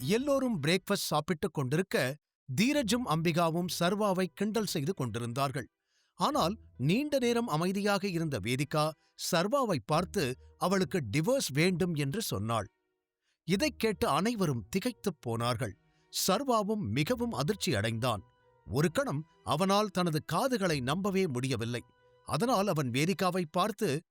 எல்லோரும் பிரேக்ஃபாஸ்ட் சாப்பிட்டுக் கொண்டிருக்க தீரஜும் அம்பிகாவும் சர்வாவை கிண்டல் செய்து கொண்டிருந்தார்கள். ஆனால் நீண்ட நேரம் அமைதியாக இருந்த வேதிகா சர்வாவை பார்த்து அவளுக்கு டிவோர்ஸ் வேண்டும் என்று சொன்னாள். இதைக் கேட்டு அனைவரும் திகைத்துப் போனார்கள். சர்வாவும் மிகவும் அதிர்ச்சி அடைந்தான். ஒரு கணம் அவனால் தனது காதுகளை நம்பவே முடியவில்லை. அதனால் அவன் வேதிகாவை பார்த்து,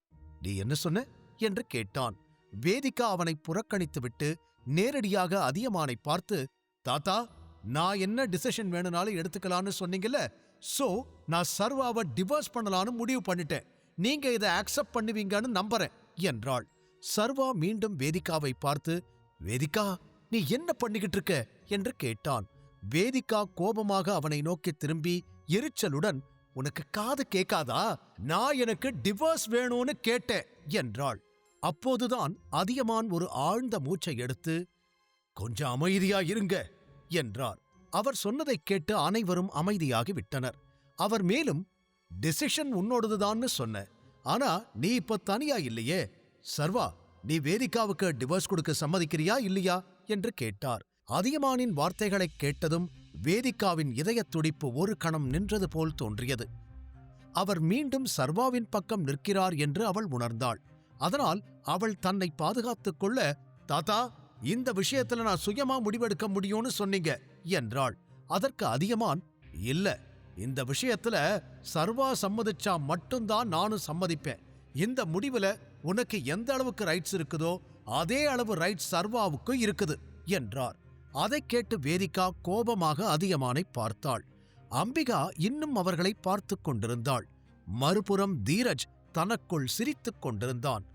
"நீ என்ன சொன்ன?" என்று கேட்டான். வேதிகா அவனை புறக்கணித்துவிட்டு நேரடியாக அதியமானை பார்த்து, "தாத்தா, நான் என்ன டிசிஷன் வேணும்னாலும் எடுத்துக்கலான்னு சொன்னீங்கல்ல, சோ நான் சர்வாவை டிவோர்ஸ் பண்ணலான்னு முடிவு பண்ணிட்டேன். நீங்க இதை அக்செப்ட் பண்ணுவீங்கன்னு நம்புறேன்" என்றாள். சர்வா மீண்டும் வேதிகாவை பார்த்து, "வேதிகா, நீ என்ன பண்ணிக்கிட்டு இருக்க?" என்று கேட்டான். வேதிகா கோபமாக அவனை நோக்கி திரும்பி எரிச்சலுடன், "உனக்கு காது கேட்காதா? நான் எனக்கு டிவோர்ஸ் வேணும்னு கேட்டேன்" என்றாள். அப்போதுதான் அதியமான் ஒரு ஆழ்ந்த மூச்சை எடுத்து, "கொஞ்சம் அமைதியா இருங்க" என்றார். அவர் சொன்னதைக் கேட்டு அனைவரும் அமைதியாகி விட்டனர். அவர் மேலும், "டிசிஷன் உன்னோடதுதான்னு சொன்ன, ஆனா நீ இப்ப தனியா இல்லையே. சர்வா, நீ வேதிகாவுக்கு டிவோர்ஸ் கொடுக்க சம்மதிக்கிறியா இல்லையா?" என்று கேட்டார். அதியமானின் வார்த்தைகளைக் கேட்டதும் வேதிகாவின் இதயத் துடிப்பு ஒரு கணம் நின்றது போல் தோன்றியது. அவர் மீண்டும் சர்வாவின் பக்கம் நிற்கிறார் என்று அவள் உணர்ந்தாள். அதனால் அவள் தன்னை பாதுகாத்துக் கொள்ள, "தாத்தா, இந்த விஷயத்துல நான் சுயமா முடிவெடுக்க முடியும்னு சொன்னீங்க" என்றாள். அதற்கு அதியமான், "இல்ல, இந்த விஷயத்துல சர்வா சம்மதிச்சா மட்டும்தான் நானும் சம்மதிப்பேன். இந்த முடிவுல உனக்கு எந்த அளவுக்கு ரைட்ஸ் இருக்குதோ அதே அளவு ரைட்ஸ் சர்வாவுக்கு இருக்குது" என்றார். அதைக் கேட்டு வேதிகா கோபமாக அதியமானை பார்த்தாள். அம்பிகா இன்னும் அவர்களை பார்த்துக் கொண்டிருந்தாள். மறுபுறம் தீரஜ் தனக்குள் சிரித்துக் கொண்டிருந்தான்.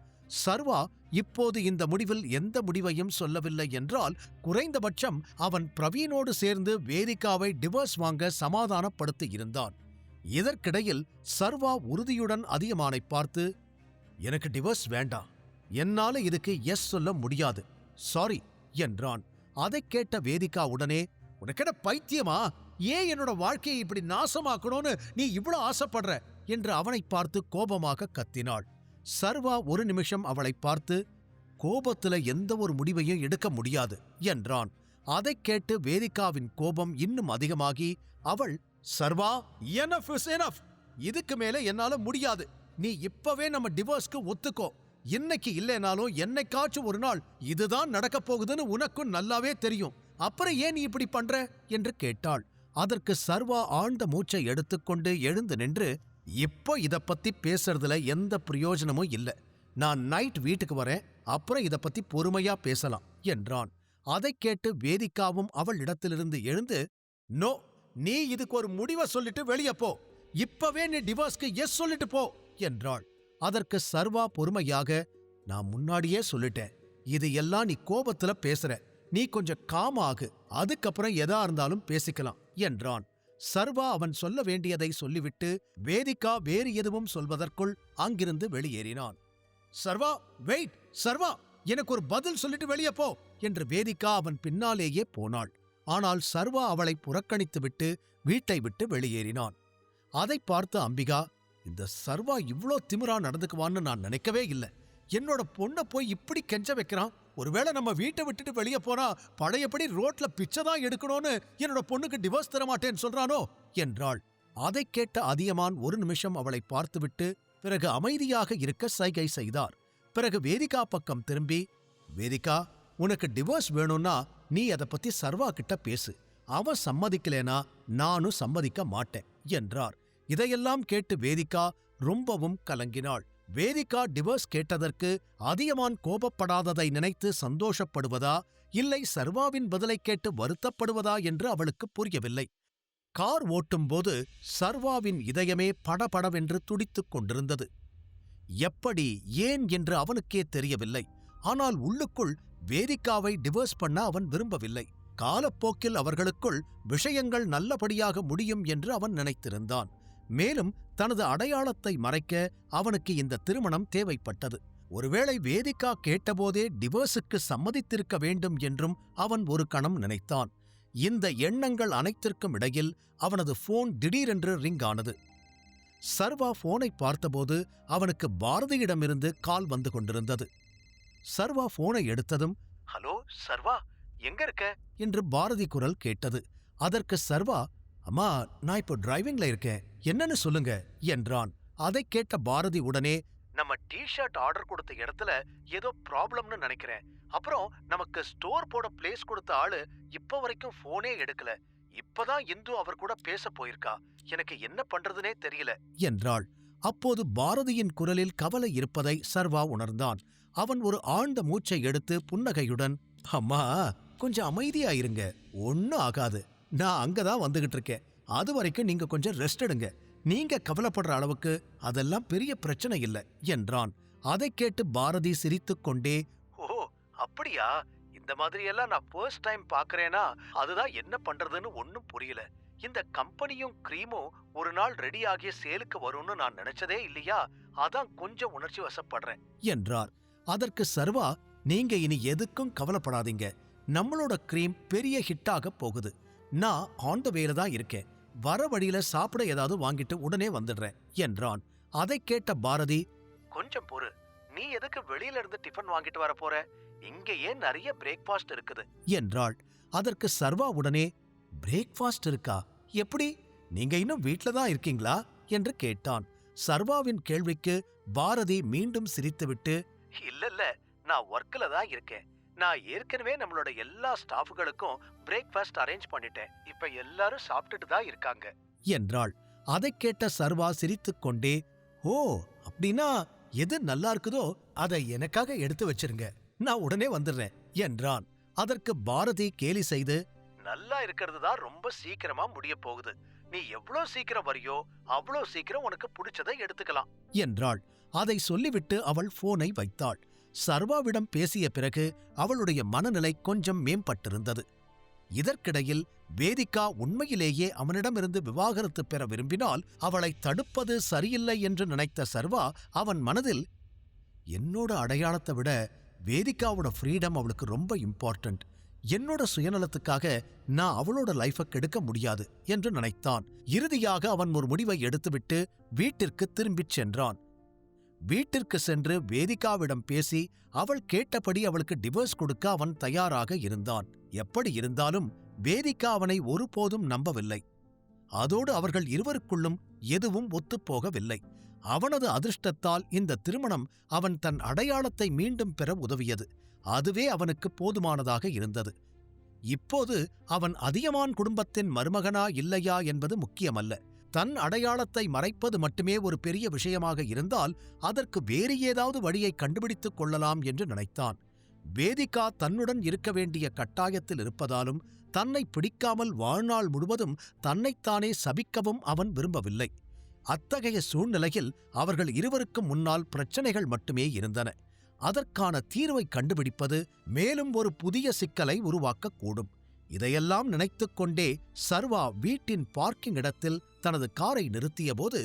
சர்வா இப்போது இந்த முடிவில் எந்த முடிவையும் சொல்லவில்லை என்றால் குறைந்தபட்சம் அவன் பிரவீனோடு சேர்ந்து வேதிகாவை டிவோர்ஸ் வாங்க சமாதானப்படுத்தி இருந்தான். இதற்கிடையில் சர்வா உறுதியுடன் அதியமானை பார்த்து, "எனக்கு டிவோர்ஸ் வேண்டாம். என்னால இதுக்கு எஸ் சொல்ல முடியாது. சாரி" என்றான். அதைக் கேட்ட வேதிகா உடனே, "உனக்கென்ன பைத்தியமா? ஏன் என்னோட வாழ்க்கையை இப்படி நாசமாக்கணும்னு நீ இவ்வளவு ஆசைப்படுற?" என்று அவனை பார்த்து கோபமாக கத்தினாள். சர்வா ஒரு நிமிஷம் அவளை பார்த்து, "கோபத்துல எந்த ஒரு முடிவையும் எடுக்க முடியாது" என்றான். அதைக் கேட்டு வேதிகாவின் கோபம் இன்னும் அதிகமாகி அவள், "சர்வா, எனஃப் இஸ் எனஃப். இதுக்கு மேல என்னால முடியாது. நீ இப்பவே நம்ம டிவோர்ஸ்க்கு ஒத்துக்கோ. இன்னைக்கு இல்லைனாலும் என்னைக்காச்சும் ஒரு நாள் இதுதான் நடக்கப் போகுதுன்னு உனக்கும் நல்லாவே தெரியும். அப்புறம் ஏன் நீ இப்படி பண்ற?" என்று கேட்டாள். அதற்கு சர்வா ஆழ்ந்த மூச்சை எடுத்துக்கொண்டு எழுந்து நின்று, "இப்போ இத பத்தி பேசுறதுல எந்த பிரயோஜனமும் இல்ல. நான் நைட் வீட்டுக்கு வரேன், அப்புறம் இத பத்தி பொறுமையா பேசலாம்" என்றான். அதைக் கேட்டு வேதிகாவும் அவள் இடத்திலிருந்து எழுந்து, "நோ, நீ இதுக்கு ஒரு முடிவை சொல்லிட்டு வெளியே போ. இப்பவே நீ டிவோர்ஸ்க்கு எஸ் சொல்லிட்டு போ" என்றாள். அதற்கு சர்வா பொறுமையாக, "நான் முன்னாடியே சொல்லிட்டேன், இது எல்லாம் நீ கோபத்துல பேசுற. நீ கொஞ்சம் காம் ஆகு, அதுக்கப்புறம் எதா இருந்தாலும் பேசிக்கலாம்" என்றான். சர்வா அவன் சொல்ல வேண்டியதை சொல்லிவிட்டு வேதிகா வேறு எதுவும் சொல்வதற்குள் அங்கிருந்து வெளியேறினான். "சர்வா, வெயிட்! சர்வா, எனக்கு ஒரு பதில் சொல்லிட்டு வெளியே போ" என்று வேதிகா அவன் பின்னாலேயே போனாள். ஆனால் சர்வா அவளை புறக்கணித்துவிட்டு வீட்டை விட்டு வெளியேறினான். அதை பார்த்து அம்பிகா, "இந்த சர்வா இவ்ளோ திமிரா நடந்துக்குவான்னு நான் நினைக்கவே இல்லை. என்னோட பொண்ணை போய் இப்படி கெஞ்ச வைக்கிறான். ஒருவேளை நம்ம வீட்டை விட்டுட்டு வெளியே போனா பழையபடி ரோட்ல பிச்சைதான் எடுக்கணும்னு என்னோட பொண்ணுக்கு டிவோர்ஸ் தரமாட்டேன்னு சொல்றானோ" என்றாள். அதைக் கேட்ட அதியமான் ஒரு நிமிஷம் அவளை பார்த்துவிட்டு பிறகு அமைதியாக இருக்க சைகை செய்தார். பிறகு வேதிகா பக்கம் திரும்பி, "வேதிகா, உனக்கு டிவோர்ஸ் வேணும்னா நீ அதை பத்தி சர்வா கிட்ட பேசு. அவன் சம்மதிக்கலேனா நானும் சம்மதிக்க மாட்டேன்" என்றார். இதையெல்லாம் கேட்டு வேதிகா ரொம்பவும் கலங்கினாள். வேதிகா டிவோர்ஸ் கேட்டதற்கு அதியமான் கோபப்படாததை நினைத்து சந்தோஷப்படுவதா இல்லை சர்வாவின் பதிலை கேட்டு வருத்தப்படுவதா என்று அவளுக்கு புரியவில்லை. கார் ஓட்டும்போது சர்வாவின் இதயமே படபடவென்று துடித்துக் கொண்டிருந்தது. எப்படி, ஏன் என்று அவனுக்கே தெரியவில்லை. ஆனால் உள்ளுக்குள் வேதிகாவை டிவோர்ஸ் பண்ண அவன் விரும்பவில்லை. காலப்போக்கில் அவர்களுக்குள் விஷயங்கள் நல்லபடியாக முடியும் என்று அவன் நினைத்திருந்தான். மேலும் தனது அடையாளத்தை மறைக்க அவனுக்கு இந்த திருமணம் தேவைப்பட்டது. ஒருவேளை வேதிகா கேட்டபோதே டிவோர்ஸுக்கு சம்மதித்திருக்க வேண்டும் என்றும் அவன் ஒரு கணம் நினைத்தான். இந்த எண்ணங்கள் அனைத்திற்கும் இடையில் அவனது போன் திடீரென்று ரிங் ஆனது. சர்வா போனை பார்த்தபோது அவனுக்கு பாரதியிடமிருந்து கால் வந்து கொண்டிருந்தது. சர்வா போனை எடுத்ததும், "ஹலோ சர்வா, எங்க இருக்க என்று பாரதி குரல் கேட்டது. அதற்கு சர்வா, அம்மா, நான் இப்போ டிரைவிங்ல இருக்கேன், என்னன்னு சொல்லுங்க என்றான். அதை கேட்ட பாரதி உடனே, நம்ம டி-ஷர்ட் ஆர்டர் கொடுத்த இடத்துல ஏதோ ப்ராப்ளம்னு நினைக்கிறேன். அப்புறம் நமக்கு ஸ்டோர் போட பிளேஸ் கொடுத்த ஆளு இப்ப வரைக்கும் போனே எடுக்கல. இப்பதான் இந்து அவர் கூட பேச போயிருக்கா. எனக்கு என்ன பண்றதுனே தெரியல என்றாள். அப்போது பாரதியின் குரலில் கவலை இருப்பதை சர்வா உணர்ந்தான். அவன் ஒரு ஆழ்ந்த மூச்சை எடுத்து புன்னகையுடன், அம்மா, கொஞ்சம் அமைதியா இருங்க, ஒன்னும் ஆகாது, நான் அங்கதான் வந்துகிட்டு இருக்கேன், அது வரைக்கும் நீங்க கொஞ்சம் ரெஸ்ட் எடுங்க, நீங்க கவலைப்படுற அளவுக்கு அதெல்லாம் பெரிய பிரச்சனை இல்லை என்றான். அதை கேட்டு பாரதி சிரித்துக் கொண்டே, ஓ அப்படியா, இந்த மாதிரி எல்லாம் நான் ஃபர்ஸ்ட் டைம் பாக்குறேனா, அதுதான் என்ன பண்றதுன்னு ஒன்னும் புரியல. இந்த கம்பெனியும் கிரீமும் ஒரு நாள் ரெடி ஆகிய சேலுக்கு வரும்னு நான் நினைச்சதே இல்லையா, அதான் கொஞ்சம் உணர்ச்சி வசப்படுறேன் என்றார். அதற்கு சர்வா, நீங்க இனி எதுக்கும் கவலைப்படாதீங்க, நம்மளோட கிரீம் பெரிய ஹிட்டாக போகுது, நான் ஆன் த வேல தான் இருக்கேன், வர வழியில சாப்பிட ஏதாவது வாங்கிட்டு உடனே வந்துடுறேன் என்றான். அதை கேட்ட பாரதி, கொஞ்சம் பொறு, நீ எதுக்கு வெளியில இருந்து டிஃபன் வாங்கிட்டு வர போற, இங்கேயே நிறைய பிரேக்ஃபாஸ்ட் இருக்குது என்றாள். அதற்கு சர்வா உடனே, பிரேக்ஃபாஸ்ட் இருக்கா, எப்படி, நீங்க இன்னும் வீட்ல தான் இருக்கீங்களா என்று கேட்டான். சர்வாவின் கேள்விக்கு பாரதி மீண்டும் சிரித்துவிட்டு, இல்ல, நான் ஒர்க்ல தான் இருக்கேன், நான் ஏற்கனவே நம்மளோட எல்லா ஸ்டாஃப்களுக்கும் பிரேக்ஃபாஸ்ட் அரேஞ்ச் பண்ணிட்டேன், இப்ப எல்லாரும் சாப்பிட்டுட்டு தான் இருக்காங்க என்றாள். அதை கேட்ட சர்வா சிரித்துக் கொண்டே, ஓ அப்படின்னா எது நல்லா இருக்குதோ அதை எனக்காக எடுத்து வச்சிருங்க, நான் உடனே வந்துடுறேன் என்றான். அதற்கு பாரதி கேலி செய்து, நல்லா இருக்கிறது தான் ரொம்ப சீக்கிரமா முடிய போகுது, நீ எவ்வளவு சீக்கிரம் வரியோ அவ்வளவு சீக்கிரம் உனக்கு பிடிச்சதை எடுத்துக்கலாம் என்றாள். அதை சொல்லிவிட்டு அவள் போனை வைத்தாள். சர்வாவிடம் பேசிய பிறகு அவளுடைய மனநிலை கொஞ்சம் மேம்பட்டிருந்தது. இதற்கிடையில் வேதிகா உண்மையிலேயே அவனிடமிருந்து விவாகரத்து பெற விரும்பினால் அவளை தடுப்பது சரியில்லை என்று நினைத்த சர்வா அவன் மனதில், என்னோட அடையாளத்தை விட வேதிகாவோட ஃப்ரீடம் அவளுக்கு ரொம்ப இம்பார்ட்டன்ட், என்னோட சுயநலத்துக்காக நான் அவளோட லைஃபை கெடுக்க முடியாது என்று நினைத்தான். இறுதியாக அவன் ஒரு முடிவை எடுத்துவிட்டு வீட்டிற்கு திரும்பிச் சென்றான். வீட்டிற்கு சென்று வேதிகாவிடம் பேசி அவள் கேட்டபடி அவளுக்கு டிவோர்ஸ் கொடுக்க அவன் தயாராக இருந்தான். எப்படி இருந்தாலும் வேதிகா அவனை ஒருபோதும் நம்பவில்லை. அதோடு அவர்கள் இருவருக்குள்ளும் எதுவும் ஒத்துப்போகவில்லை. அவனது அதிர்ஷ்டத்தால் இந்த திருமணம் அவன் தன் அடையாளத்தை மீண்டும் பெற உதவியது. அதுவே அவனுக்கு போதுமானதாக இருந்தது. இப்போது அவன் அதியமான் குடும்பத்தின் மருமகனா இல்லையா என்பது முக்கியமல்ல. தன் அடையாளத்தை மறைப்பது மட்டுமே ஒரு பெரிய விஷயமாக இருந்தால் அதற்கு வேறு ஏதாவது வழியை கண்டுபிடித்துக் கொள்ளலாம் என்று நினைத்தான். வேதிகா தன்னுடன் இருக்க வேண்டிய கட்டாயத்தில் இருப்பதாலும் தன்னை பிடிக்காமல் வாழ்நாள் முழுவதும் தன்னைத்தானே சபிக்கவும் அவன் விரும்பவில்லை. அத்தகைய சூழ்நிலையில் அவர்கள் இருவருக்கும் முன்னால் பிரச்சனைகள் மட்டுமே இருந்தன. அதற்கான தீர்வை கண்டுபிடிப்பது மேலும் ஒரு புதிய சிக்கலை உருவாக்கக்கூடும். இதையெல்லாம் நினைத்துக் கொண்டே சர்வா வீட்டின் பார்க்கிங் இடத்தில் தனது காரை நிறுத்தியபோது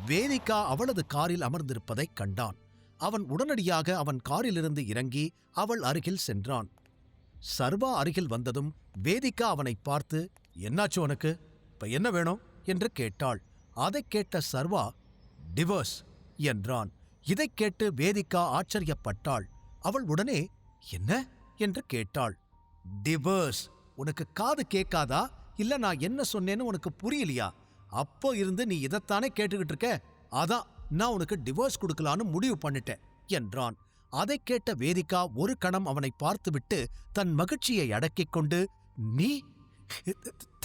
வேதிகா அவளது காரில் அமர்ந்திருப்பதைக் கண்டான். அவன் உடனடியாக அவன் காரிலிருந்து இறங்கி அவள் அருகில் சென்றான். சர்வா அருகில் வந்ததும் வேதிகா அவனை பார்த்து, என்னாச்சு உனக்கு, இப்ப என்ன வேணும் என்று கேட்டாள். அதைக் கேட்ட சர்வா, டிவோர்ஸ் என்றான். இதைக் கேட்டு வேதிகா ஆச்சரியப்பட்டாள். அவள் உடனே, என்ன என்று கேட்டாள். டிவோர்ஸ், உனக்கு காது கேட்காதா, இல்ல நான் என்ன சொன்னேன்னு உனக்கு புரியலையா? அப்போ இருந்து நீ இதைத்தானே கேட்டுக்கிட்டு இருக்க, அதான் நான் உனக்கு டிவோர்ஸ் கொடுக்கலான்னு முடிவு பண்ணிட்டேன் என்றான். அதைக் கேட்ட வேதிகா ஒரு கணம் அவனை பார்த்துவிட்டு தன் மகிழ்ச்சியை அடக்கிக் கொண்டு, நீ,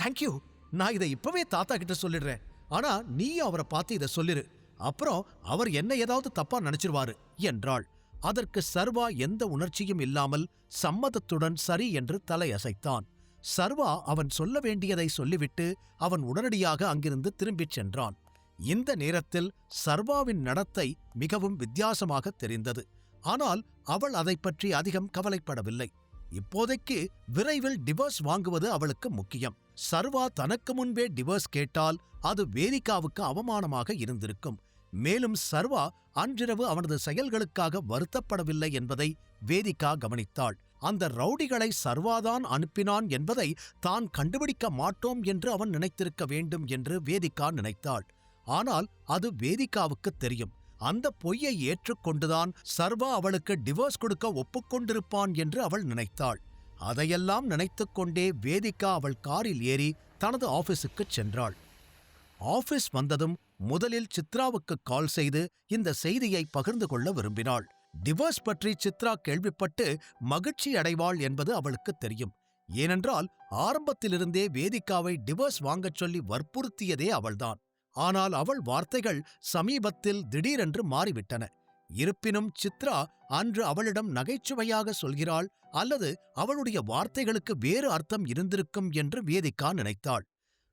தேங்க்யூ, நான் இதை இப்பவே தாத்தா கிட்ட சொல்லிடுறேன், ஆனா நீயும் அவரை பார்த்து இதை சொல்லிரு, அப்புறம் அவர் என்ன ஏதாவது தப்பா நினைச்சிருவாரு என்றாள். அதற்கு சர்வா எந்த உணர்ச்சியும் இல்லாமல் சம்மதத்துடன் சரி என்று தலையசைத்தான். சர்வா அவன் சொல்ல வேண்டியதை சொல்லிவிட்டு அவன் உடனடியாக அங்கிருந்து திரும்பிச் சென்றான். இந்த நேரத்தில் சர்வாவின் நடத்தை மிகவும் வித்தியாசமாக தெரிந்தது. ஆனால் அவள் அதைப் பற்றி அதிகம் கவலைப்படவில்லை. இப்போதைக்கு விரைவில் டிவோர்ஸ் வாங்குவது அவளுக்கு முக்கியம். சர்வா தனக்கு முன்பே டிவோர்ஸ் கேட்டால் அது வேதிகாவுக்கு அவமானமாக இருந்திருக்கும். மேலும் சர்வா அன்றிரவு அவனது செயல்களுக்காக வருத்தப்படவில்லை என்பதை வேதிகா கவனித்தாள். அந்த ரவுடிகளை சர்வாதான் அனுப்பினான் என்பதை தான் கண்டுபிடிக்க மாட்டோம் என்று அவன் நினைத்திருக்க வேண்டும் என்று வேதிகா நினைத்தாள். ஆனால் அது வேதிகாவுக்கு தெரியும். அந்த பொய்யை ஏற்றுக்கொண்டுதான் சர்வா அவளுக்கு டிவோர்ஸ் கொடுக்க ஒப்புக்கொண்டிருப்பான் என்று அவள் நினைத்தாள். அதையெல்லாம் நினைத்துக் கொண்டே வேதிகா அவள் காரில் ஏறி தனது ஆபீஸுக்குச் சென்றாள். ஆபீஸ் வந்ததும் முதலில் சித்ராவுக்கு கால் செய்து இந்த செய்தியை பகிர்ந்து கொள்ள விரும்பினாள். டிவோர்ஸ் பற்றி சித்ரா கேள்விப்பட்டு மகிழ்ச்சி அடைவாள் என்பது அவளுக்கு தெரியும். ஏனென்றால் ஆரம்பத்திலிருந்தே வேதிகாவை டிவோர்ஸ் வாங்கச் சொல்லி வற்புறுத்தியதே அவள்தான். ஆனால் அவள் வார்த்தைகள் சமீபத்தில் திடீரென்று மாறிவிட்டன. இருப்பினும் சித்ரா அன்று அவளிடம் நகைச்சுவையாக சொல்கிறாள் அல்லது அவளுடைய வார்த்தைகளுக்கு வேறு அர்த்தம் இருந்திருக்கும் என்று வேதிகா நினைத்தாள்.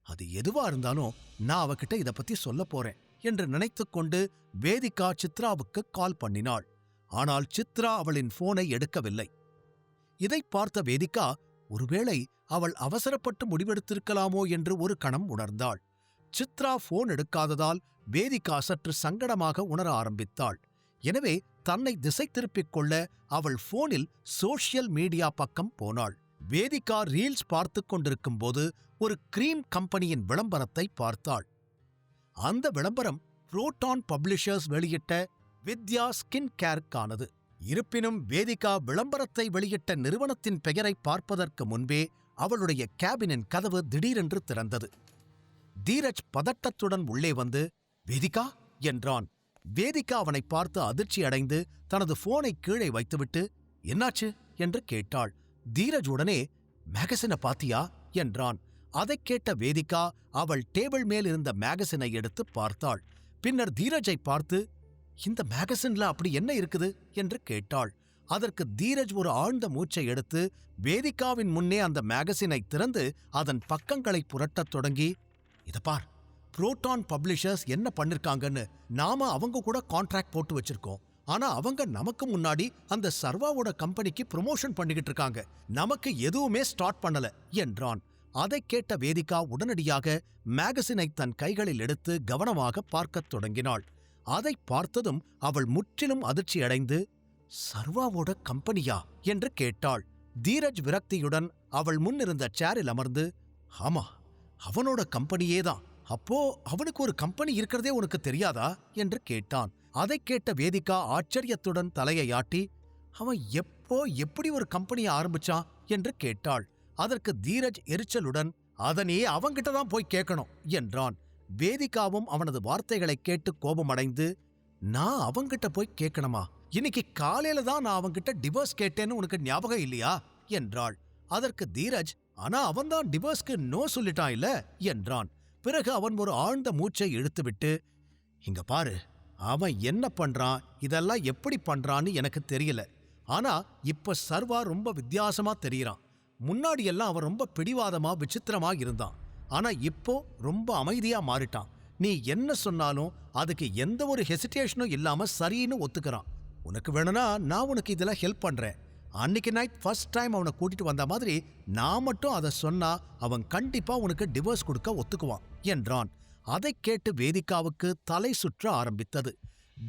அது எதுவா இருந்தாலும் நான் அவகிட்ட இத பத்தி சொல்ல போறேன் என்று நினைத்துக்கொண்டு வேதிகா சித்ராவுக்கு கால் பண்ணினாள். ஆனால் சித்ரா அவளின் போனை எடுக்கவில்லை. இதை பார்த்த வேதிகா ஒருவேளை அவள் அவசரப்பட்டு முடிவெடுத்திருக்கலாமோ என்று ஒரு கணம் உணர்ந்தாள். சித்ரா போன் எடுக்காததால் வேதிகா சற்று சங்கடமாக உணர ஆரம்பித்தாள். எனவே தன்னை திசை திருப்பிக் கொள்ள அவள் போனில் சோஷியல் மீடியா பக்கம் போனாள். வேதிகா ரீல்ஸ் பார்த்துக் கொண்டிருக்கும் போது ஒரு கிரீம் கம்பெனியின் விளம்பரத்தை பார்த்தாள். அந்த விளம்பரம் புரோட்டான் பப்ளிஷர்ஸ் வெளியிட்ட வித்யா ஸ்கின் கேருக்கானது. இருப்பினும் வேதிகா விளம்பரத்தை வெளியிட்ட நிறுவனத்தின் பெயரை பார்ப்பதற்கு முன்பே அவளுடைய கேபினின் கதவு திடீரென்று திறந்தது. தீரஜ் பதட்டத்துடன் உள்ளே வந்து வேதிகா என்றான். வேதிகா அவனை பார்த்து அதிர்ச்சி அடைந்து தனது போனை கீழே வைத்துவிட்டு என்னாச்சு என்று கேட்டாள். தீரஜ் உடனே மேகசினை பாத்தியா என்றான். அதைக் கேட்ட வேதிகா அவள் டேபிள் மேல் இருந்த மேகசினை எடுத்து பார்த்தாள். பின்னர் தீரஜை பார்த்து இந்த மேகசின்ல அப்படி என்ன இருக்குது என்று கேட்டாள். அதற்கு தீரஜ் ஒரு ஆழ்ந்த மூச்சை எடுத்து வேதிகாவின் முன்னே அந்த மேகசினை திறந்து அதன் பக்கங்களை புரட்டத் தொடங்கி, இத பார், புரோட்டான் பப்ளிஷர்ஸ் என்ன பண்ணிருக்காங்கன்னு. நாம அவங்க கூட கான்ட்ராக்ட் போட்டு வச்சிருக்கோம். ஆனா அவங்க நமக்கு முன்னாடி அந்த சர்வாவோட கம்பெனிக்கு ப்ரமோஷன் பண்ணிக்கிட்டு இருக்காங்க. நமக்கு எதுவுமே ஸ்டார்ட் பண்ணல என்றான். அதைக் கேட்ட வேதிகா உடனடியாக மேகசினை தன் கைகளில் எடுத்து கவனமாக பார்க்கத் தொடங்கினாள். அதை பார்த்ததும் அவள் முற்றிலும் அதிர்ச்சியடைந்து சர்வாவோட கம்பெனியா என்று கேட்டாள். தீரஜ் விரக்தியுடன் அவள் முன்னிருந்த சேரில் அமர்ந்து, ஆமா, அவனோட கம்பெனியேதான். அப்போ அவனுக்கு ஒரு கம்பெனி இருக்கிறதே உனக்கு தெரியாதா என்று கேட்டான். அதைக் கேட்ட வேதிகா ஆச்சரியத்துடன் தலையை ஆட்டி, அவன் எப்படி ஒரு கம்பெனியை ஆரம்பிச்சான் என்று கேட்டாள். அதற்கு தீரஜ் எரிச்சலுடன், அதனே அவங்கிட்ட தான் போய் கேட்கணும் என்றான். வேதிகாவும் அவனது வார்த்தைகளைக் கேட்டு கோபமடைந்து, நான் அவங்கிட்ட போய் கேட்கணுமா? இன்னைக்கு காலையில தான் நான் அவங்கிட்ட டிவோர்ஸ் கேட்டேன்னு உனக்கு ஞாபகம் இல்லையா என்றாள். அதற்கு தீரஜ், ஆனா அவன்தான் டிவோர்ஸ்க்கு நோ சொல்லிட்டான் இல்ல என்றான். பிறகு அவன் ஒரு ஆழ்ந்த மூச்சை இழுத்துவிட்டு, இங்க பாரு, அவன் என்ன பண்றான், இதெல்லாம் எப்படி பண்றான்னு எனக்கு தெரியல. ஆனா இப்ப சர்வா ரொம்ப வித்தியாசமா தெரியறான். முன்னாடியெல்லாம் அவன் ரொம்ப பிடிவாதமா விசித்திரமா இருந்தான். ஆனா இப்போ ரொம்ப அமைதியா மாறிட்டான். நீ என்ன சொன்னாலும் அதுக்கு எந்த ஒரு ஹெசிடேஷனும் இல்லாம சரின்னு ஒத்துக்கிறான். உனக்கு வேணும்னா நான் உனக்கு இதுல ஹெல்ப் பண்றேன். அன்னைக்கு நைட் ஃபர்ஸ்ட் டைம் அவனை கூட்டிட்டு வந்த மாதிரி நான் மட்டும் அதை சொன்னா அவன் கண்டிப்பா உனக்கு டிவோர்ஸ் கொடுக்க ஒத்துக்குவான் என்றான். அதைக் கேட்டு வேதிகாவுக்கு தலை சுற்ற ஆரம்பித்தது.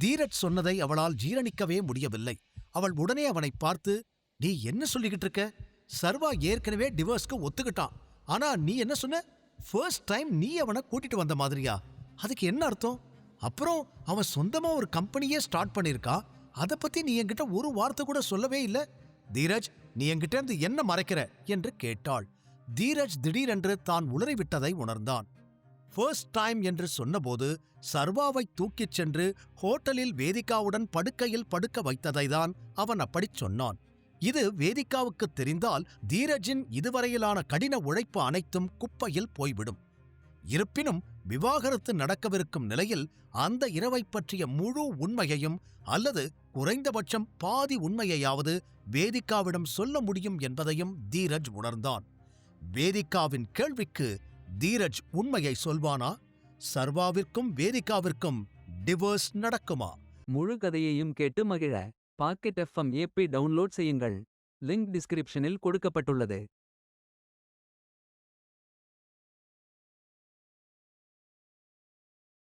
தீரஜ் சொன்னதை அவளால் ஜீரணிக்கவே முடியவில்லை. அவள் உடனே அவனை பார்த்து, நீ என்ன சொல்லிக்கிட்டு இருக்க? சர்வா ஏற்கனவே டிவோர்ஸ்க்கு ஒத்துக்கிட்டான். ஆனா நீ என்ன சொன்ன? ஃபர்ஸ்ட் டைம் நீ அவனை கூட்டிட்டு வந்த மாதிரியா? அதுக்கு என்ன அர்த்தம்? அப்புறம் அவன் சொந்தமா ஒரு கம்பெனியே ஸ்டார்ட் பண்ணிருக்கான். அதை பத்தி நீ என்கிட்ட ஒரு வார்த்தை கூட சொல்லவே இல்லை. தீரஜ், நீ என்கிட்ட இருந்து என்ன மறைக்கிற என்று கேட்டாள். தீரஜ் திடீரென்று தான் உளறிவிட்டதை உணர்ந்தான். ஃபர்ஸ்ட் டைம் என்று சொன்னபோது சர்வாவை தூக்கிச் சென்று ஹோட்டலில் வேதிகாவுடன் படுக்கையில் படுக்க வைத்ததைதான் அவன் அப்படிச் சொன்னான். இது வேதிகாவுக்கு தெரிந்தால் தீரஜின் இதுவரையிலான கடின உழைப்பு அனைத்தும் குப்பையில் போய்விடும். இருப்பினும் விவாகரத்து நடக்கவிருக்கும் நிலையில் அந்த இரவைப் பற்றிய முழு உண்மையையும் அல்லது குறைந்தபட்சம் பாதி உண்மையையாவது வேதிகாவிடம் சொல்ல முடியும் என்பதையும் தீரஜ் உணர்ந்தான். வேதிகாவின் கேள்விக்கு தீரஜ் உண்மையை சொல்வானா? சர்வாவிற்கும் வேதிகாவிற்கும் டிவோர்ஸ் நடக்குமா? முழு கதையையும் கேட்டு மகிழ பாக்கெட் FM ஏபி டவுன்லோட் செய்யுங்கள். லிங்க் டிஸ்கிரிப்ஷனில் கொடுக்கப்பட்டுள்ளது.